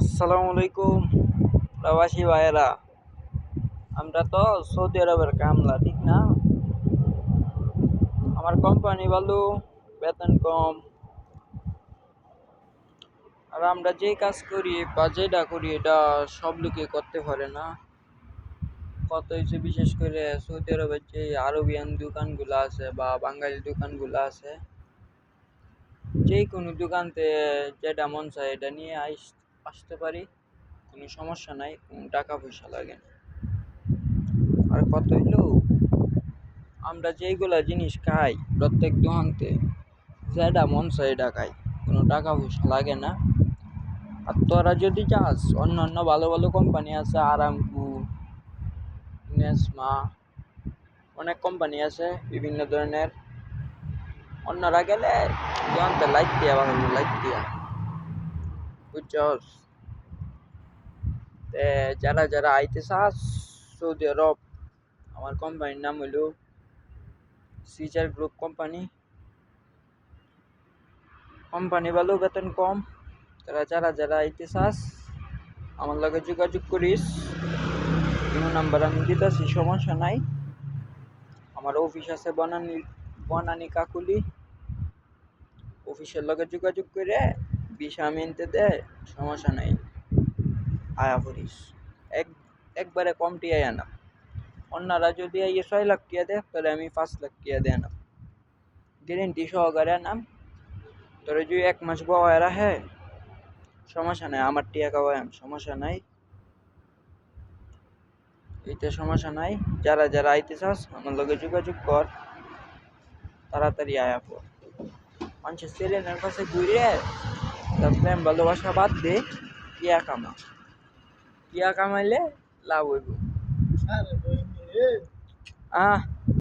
আসসালামু আলাইকুম প্রবাসী ভাইয়েরা। আমরা তো সৌদি আরবের কামলা, ঠিক না? আমার কোম্পানি ভালো, বেতন কম, আর আমরা যেই কাজ করি বা যেটা করি এটা সব লোকে করতে পারে না। কত হয়েছে, বিশেষ করে সৌদি আরবের যে আরবিয়ান দোকানগুলো আছে বা বাঙালি দোকানগুলো আছে, যে কোনো দোকানতে যেটা মন চায় এটা নিয়ে আসতে পারি, কোনো সমস্যা নাই, কোনো টাকা পয়সা লাগে না। আর কত হইলো, আমরা যেইগুলা জিনিস খাই প্রত্যেক দোকানতে যেটা মন চায় এটা খাই, কোনো টাকা পয়সা লাগে না। আর তোরা যদি চাস, অন্য ভালো ভালো কোম্পানি আছে, আরামকো, নেসমা, অনেক কোম্পানি আছে বিভিন্ন ধরনের। অন্যরা গেলে দোকানতে লাইট দিয়া বানাবো, লাইট দিয়া, বুঝছস? যারা যারা আইতে চাস সৌদি আরব, আমার কোম্পানির নাম হইল সিজার গ্রুপ কোম্পানি। কোম্পানি ভালো, বেতন কম। তারা যারা যারা আইতে চাস আমার লগে যোগাযোগ করিস, কোনো নাম্বার আমি দিতেছি, সমস্যা নাই। আমার অফিস আছে বনানী কাকুলি, অফিসের লগে যোগাযোগ করে ভিসা আমি এনতে দেয়, সমস্যা নাই, আয়া পড়িস। এক একবারে কম টিয়াই আনা। অন্যরা যদি আইয়ে 6 লাখ টিয়া দেয়, তাহলে আমি 5 লাখ টিয়া দিয়ে আনাম, গ্যারেন্টি সহকারে আনাম। তোরা যদি 1 মাস বয়া রাখে, সমস্যা নাই, আমার টিয়া খাওয়াম, সমস্যা নাই, এতে সমস্যা নাই। যারা যারা আইতে চাস আমার লগে যোগাযোগ কর, তাড়াতাড়ি আয়া পড়। মানুষের ছেলেনের কাছে ঘুরে তার প্রেম ভালোবাসা বাদ দে, টিয়া কামা, টিয়া কামাইলে লাভ হইব। আহ